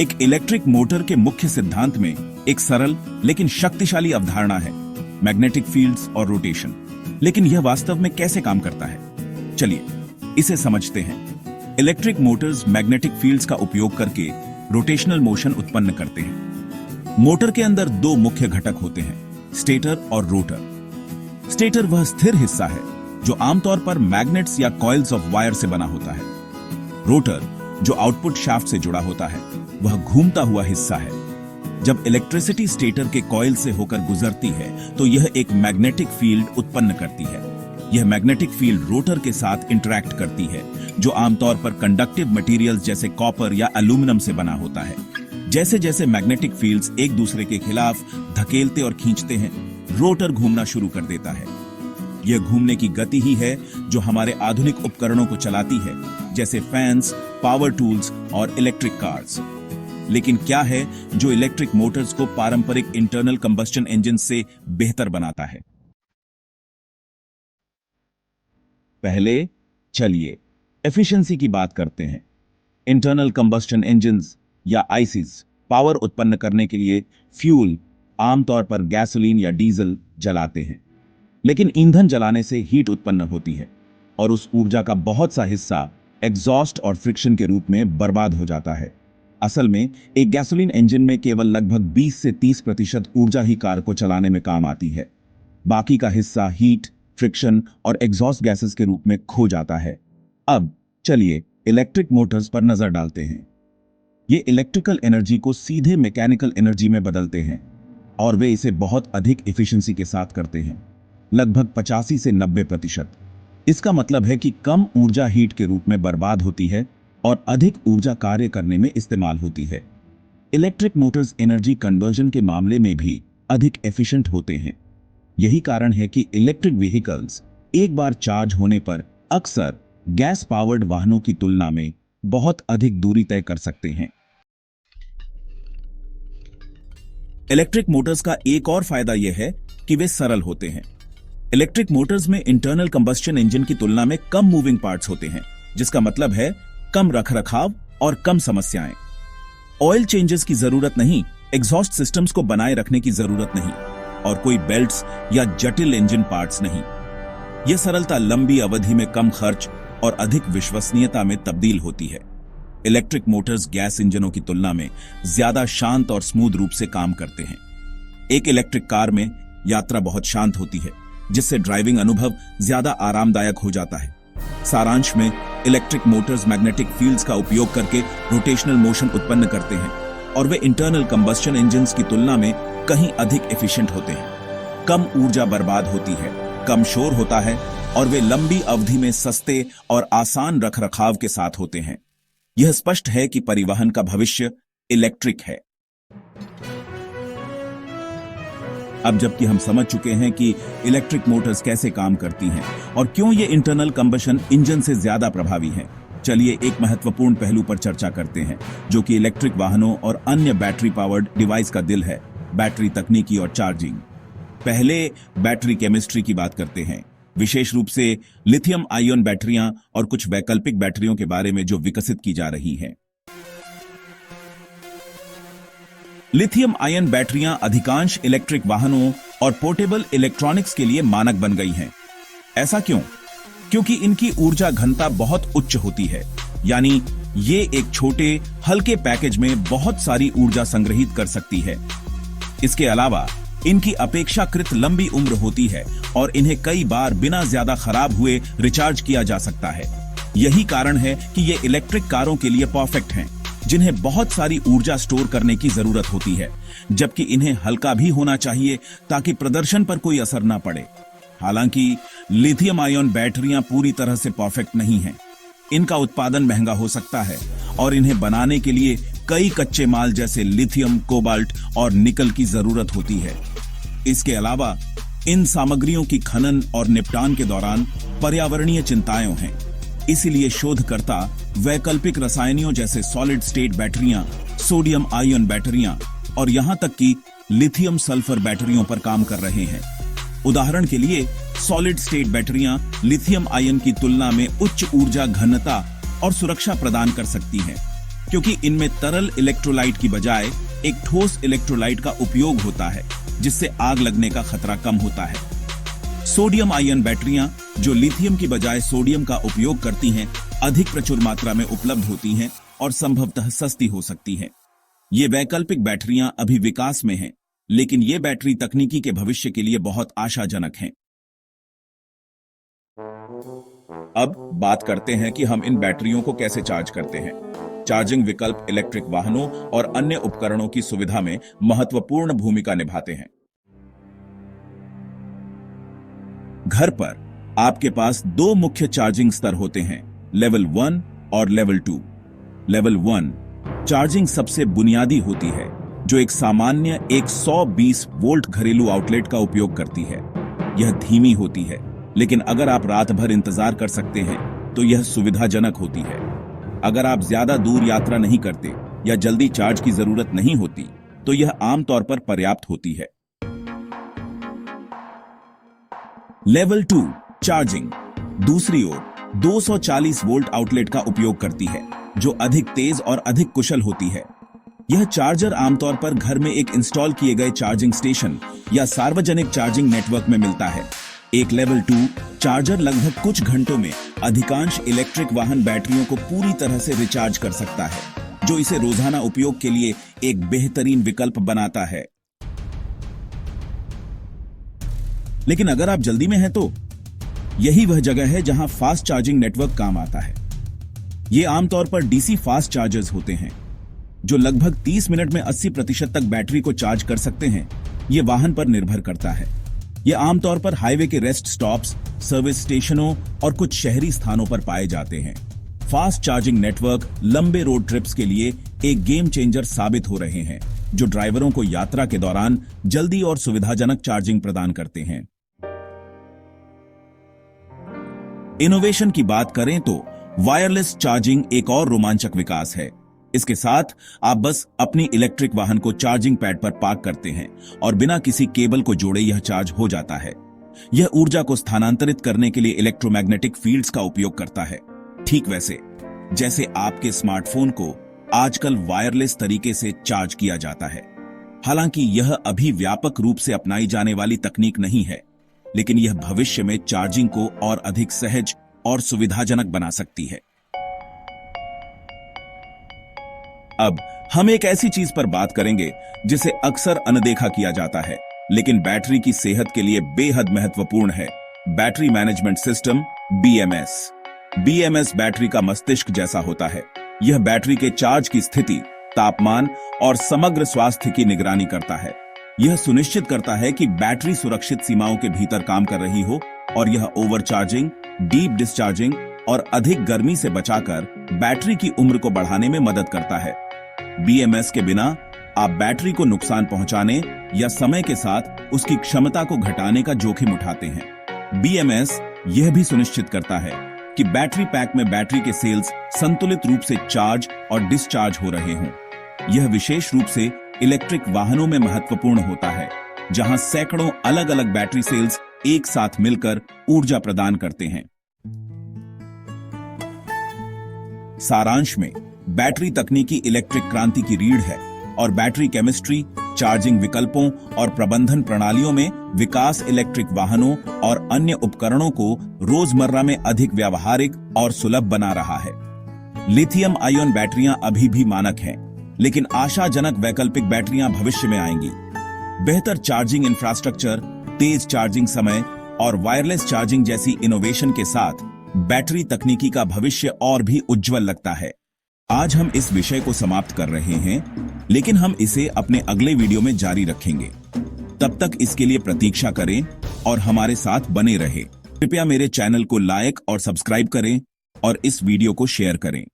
एक electric motor के मुख्य सिद्धांत में एक सरल लेकिन शक्तिशाली अवधारणा है, मैग्नेटिक फील्ड्स और रोटेशन। लेकिन यह वास्तव में कैसे काम करता है, चलिए इसे समझते हैं। इलेक्ट्रिक मोटर्स मैग्नेटिक फील्ड्स का उपयोग करके रोटेशनल मोशन उत्पन्न करते हैं। मोटर के अंदर दो मुख्य घटक होते हैं, स्टेटर और रोटर। स्टेटर वह स्थिर हिस्सा है जो आमतौर पर मैग्नेट्स या कॉइल्स ऑफ वायर से बना होता है। रोटर, जो आउटपुट शाफ्ट से जुड़ा होता है, वह घूमता हुआ हिस्सा है। जब इलेक्ट्रिसिटी स्टेटर के कॉइल से होकर गुजरती है तो यह एक मैग्नेटिक फील्ड उत्पन्न करती है। यह मैग्नेटिक फील्ड रोटर के साथ इंटरैक्ट करती है, जो आमतौर पर कंडक्टिव मटेरियल्स जैसे कॉपर या एल्यूमिनियम से बना होता है। जैसे जैसे मैग्नेटिक फील्ड्स एक दूसरे के खिलाफ धकेलते और खींचते हैं, रोटर घूमना शुरू कर देता है। यह घूमने की गति ही है जो हमारे आधुनिक उपकरणों को चलाती है, जैसे फैंस, पावर टूल्स और इलेक्ट्रिक कार्स। लेकिन क्या है जो इलेक्ट्रिक मोटर्स को पारंपरिक इंटरनल कंबस्टन इंजन से बेहतर बनाता है? पहले चलिए एफिशिएंसी की बात करते हैं। इंटरनल कंबस्टन इंजन्स या आईसीज पावर उत्पन्न करने के लिए फ्यूल, आमतौर पर गैसोलीन या डीजल, जलाते हैं। लेकिन ईंधन जलाने से हीट उत्पन्न होती है और उस ऊर्जा का बहुत सा हिस्सा एग्जॉस्ट और फ्रिक्शन के रूप में बर्बाद हो जाता है। असल में एक गैसोलीन इंजन में केवल लगभग 20 से 30% ऊर्जा ही कार को चलाने में काम आती है। बाकी का हिस्सा हीट, फ्रिक्शन और एग्जॉस्ट गैसेस के रूप में खो जाता है। अब चलिए इलेक्ट्रिक मोटर्स पर नजर डालते हैं। ये इलेक्ट्रिकल एनर्जी को सीधे मैकेनिकल एनर्जी में बदलते हैं और वे इसे बहुत अधिक एफिशिएंसी के साथ करते हैं, लगभग 85 से 90%। इसका मतलब है कि कम ऊर्जा हीट के रूप में बर्बाद होती है और अधिक ऊर्जा कार्य करने में इस्तेमाल होती है। इलेक्ट्रिक मोटर्स एनर्जी कन्वर्जन के मामले में भी अधिक एफिशिएंट होते हैं। यही कारण है कि इलेक्ट्रिक व्हीकल्स एक बार चार्ज होने पर अक्सर गैस पावर्ड वाहनों की तुलना में बहुत अधिक दूरी तय कर सकते हैं। इलेक्ट्रिक मोटर्स का एक और फायदा यह है कि वे सरल होते हैं। इलेक्ट्रिक मोटर्स में इंटरनल कंबस्टन इंजन की तुलना में कम मूविंग पार्ट्स होते हैं, जिसका मतलब है कम रखरखाव और कम समस्याएं। ऑयल चेंजेस की जरूरत नहीं, एग्जॉस्ट सिस्टम्स को बनाए रखने की जरूरत नहीं और कोई बेल्ट्स या जटिल इंजन पार्ट्स नहीं। यह सरलता लंबी अवधि में कम खर्च और अधिक विश्वसनीयता में तब्दील होती है। इलेक्ट्रिक मोटर्स गैस इंजनों की तुलना में ज्यादा शांत और स्मूथ रूप से काम करते हैं। एक इलेक्ट्रिक कार में यात्रा बहुत शांत होती है, जिससे ड्राइविंग अनुभव ज्यादा आरामदायक हो जाता है। सारांश में इलेक्ट्रिक मोटर्स मैग्नेटिक फील्ड्स का उपयोग करके रोटेशनल मोशन उत्पन्न करते हैं और वे इंटरनल कंबस्टन इंजन्स की तुलना में कहीं अधिक एफिशिएंट होते हैं। कम ऊर्जा बर्बाद होती है, कम शोर होता है और वे लंबी अवधि में सस्ते और आसान रखरखाव के साथ होते हैं। यह स्पष्ट है कि परिवहन का भविष्य इलेक्ट्रिक है। अब जबकि हम समझ चुके हैं कि इलेक्ट्रिक मोटर्स कैसे काम करती हैं और क्यों ये इंटरनल कंबशन इंजन से ज्यादा प्रभावी हैं, चलिए एक महत्वपूर्ण पहलू पर चर्चा करते हैं, जो कि इलेक्ट्रिक वाहनों और अन्य बैटरी पावर्ड डिवाइस का दिल है, बैटरी तकनीकी और चार्जिंग। पहले बैटरी केमिस्ट्री की बात करते हैं, विशेष रूप से लिथियम आयन बैटरियां और कुछ वैकल्पिक बैटरियों के बारे में जो विकसित की जा रही हैं। लिथियम आयन बैटरियां अधिकांश इलेक्ट्रिक वाहनों और पोर्टेबल इलेक्ट्रॉनिक्स के लिए मानक बन गई हैं। ऐसा क्यों? क्योंकि इनकी ऊर्जा घनता बहुत उच्च होती है, यानी ये एक छोटे हल्के पैकेज में बहुत सारी ऊर्जा संग्रहित कर सकती है। इसके अलावा इनकी अपेक्षाकृत लंबी उम्र होती है और इन्हें कई बार बिना ज्यादा खराब हुए रिचार्ज किया जा सकता है। यही कारण है कि ये इलेक्ट्रिक कारों के लिए परफेक्ट हैं, जिन्हें बहुत सारी ऊर्जा स्टोर करने की जरूरत होती है, जबकि इन्हें हल्का भी होना चाहिए ताकि प्रदर्शन पर कोई असर ना पड़े। हालांकि लिथियम आयन बैटरियां पूरी तरह से परफेक्ट नहीं हैं। इनका उत्पादन महंगा हो सकता है और इन्हें बनाने के लिए कई कच्चे माल जैसे लिथियम, कोबाल्ट और निकल की जरूरत होती है। इसके अलावा इन सामग्रियों की खनन और निपटान के दौरान पर्यावरणीय चिंताएं हैं। इसीलिए शोधकर्ता वैकल्पिक रसायनों जैसे सॉलिड स्टेट बैटरियां, सोडियम आयन बैटरियां और यहां तक कि लिथियम सल्फर बैटरियों पर काम कर रहे हैं। उदाहरण के लिए सॉलिड स्टेट बैटरियां लिथियम आयन की तुलना में उच्च ऊर्जा घनता और सुरक्षा प्रदान कर सकती हैं। क्योंकि इनमें तरल इलेक्ट्रोलाइट की बजाय एक ठोस इलेक्ट्रोलाइट का उपयोग होता है, जिससे आग लगने का खतरा कम होता है। सोडियम आयन बैटरियां, जो लिथियम की बजाय सोडियम का उपयोग करती हैं, अधिक प्रचुर मात्रा में उपलब्ध होती हैं और संभवतः सस्ती हो सकती हैं। ये वैकल्पिक बैटरियां अभी विकास में हैं, लेकिन ये बैटरी तकनीकी के भविष्य के लिए बहुत आशाजनक हैं। अब बात करते हैं कि हम इन बैटरियों को कैसे चार्ज करते हैं। चार्जिंग विकल्प इलेक्ट्रिक वाहनों और अन्य उपकरणों की सुविधा में महत्वपूर्ण भूमिका निभाते हैं। घर पर आपके पास दो मुख्य चार्जिंग स्तर होते हैं, लेवल 1 और लेवल 2। लेवल 1 चार्जिंग सबसे बुनियादी होती है, जो एक सामान्य 120 वोल्ट घरेलू आउटलेट का उपयोग करती है। यह धीमी होती है, लेकिन अगर आप रात भर इंतजार कर सकते हैं तो यह सुविधाजनक होती है। अगर आप ज्यादा दूर यात्रा नहीं करते या जल्दी चार्ज की जरूरत नहीं होती तो यह आमतौर पर पर्याप्त होती है। लेवल 2 चार्जिंग दूसरी ओर 240 वोल्ट आउटलेट का उपयोग करती है, जो अधिक तेज और अधिक कुशल होती है। यह चार्जर आमतौर पर घर में एक इंस्टॉल किए गए चार्जिंग स्टेशन या सार्वजनिक चार्जिंग नेटवर्क में मिलता है। एक लेवल 2 चार्जर लगभग कुछ घंटों में अधिकांश इलेक्ट्रिक वाहन बैटरियों को पूरी तरह से रिचार्ज कर सकता है, जो इसे रोजाना उपयोग के लिए एक बेहतरीन विकल्प बनाता है। लेकिन अगर आप जल्दी में हैं तो यही वह जगह है जहां फास्ट चार्जिंग नेटवर्क काम आता है। ये आमतौर पर डीसी फास्ट चार्जर्स होते हैं, जो लगभग 30 मिनट में 80% तक बैटरी को चार्ज कर सकते हैं। ये वाहन पर निर्भर करता है। ये आमतौर पर हाईवे के रेस्ट स्टॉप्स, सर्विस स्टेशनों और कुछ शहरी स्थानों पर पाए जाते हैं। फास्ट चार्जिंग नेटवर्क लंबे रोड ट्रिप्स के लिए एक गेम चेंजर साबित हो रहे हैं, जो ड्राइवरों को यात्रा के दौरान जल्दी और सुविधाजनक चार्जिंग प्रदान करते हैं। इनोवेशन की बात करें तो वायरलेस चार्जिंग एक और रोमांचक विकास है। इसके साथ आप बस अपनी इलेक्ट्रिक वाहन को चार्जिंग पैड पर पार्क करते हैं और बिना किसी केबल को जोड़े यह चार्ज हो जाता है। यह ऊर्जा को स्थानांतरित करने के लिए इलेक्ट्रोमैग्नेटिक फील्ड्स का उपयोग करता है, ठीक वैसे जैसे आपके स्मार्टफोन को आजकल वायरलेस तरीके से चार्ज किया जाता है। हालांकि यह अभी व्यापक रूप से अपनाई जाने वाली तकनीक नहीं है, लेकिन यह भविष्य में चार्जिंग को और अधिक सहज और सुविधाजनक बना सकती है। अब हम एक ऐसी चीज पर बात करेंगे जिसे अक्सर अनदेखा किया जाता है, लेकिन बैटरी की सेहत के लिए बेहद महत्वपूर्ण है। Battery management system, BMS. BMS battery का मस्तिष्क जैसा होता है। यह बैटरी के चार्ज की स्थिति, तापमान और समग्र स्वास्थ्य की निगरानी करता है। यह सुनिश्चित करता है कि बैटरी सुरक्षित सीमाओं के भीतर काम कर रही हो और यह ओवरचार्जिंग, डीप डिस्चार्जिंग और अधिक गर्मी से बचाकर बैटरी की उम्र को बढ़ाने में मदद करता है। बीएमएस के बिना आप बैटरी को नुकसान पहुंचाने या समय के साथ उसकी क्षमता को घटाने का जोखिम उठाते हैं। बीएमएस यह भी सुनिश्चित करता है कि बैटरी पैक में बैटरी के सेल्स संतुलित रूप से चार्ज और डिस्चार्ज हो रहे हों। यह विशेष रूप से इलेक्ट्रिक वाहनों में महत्वपूर्ण होता है, जहां सैकड़ों अलग अलग बैटरी सेल्स एक साथ मिलकर ऊर्जा प्रदान करते हैं। सारांश में, बैटरी तकनीकी इलेक्ट्रिक क्रांति की रीढ़ है और बैटरी केमिस्ट्री, चार्जिंग विकल्पों और प्रबंधन प्रणालियों में विकास इलेक्ट्रिक वाहनों और अन्य उपकरणों को रोजमर्रा में अधिक व्यावहारिक और सुलभ बना रहा है। लिथियम आयन बैटरियां अभी भी मानक हैं, लेकिन आशाजनक वैकल्पिक बैटरियां भविष्य में आएंगी। बेहतर चार्जिंग इंफ्रास्ट्रक्चर, तेज चार्जिंग समय और वायरलेस चार्जिंग जैसी इनोवेशन के साथ बैटरी तकनीकी का भविष्य और भी उज्जवल लगता है। आज हम इस विषय को समाप्त कर रहे हैं, लेकिन हम इसे अपने अगले वीडियो में जारी रखेंगे। तब तक इसके लिए प्रतीक्षा करें और हमारे साथ बने रहें। कृपया मेरे चैनल को लाइक और सब्सक्राइब करें और इस वीडियो को शेयर करें।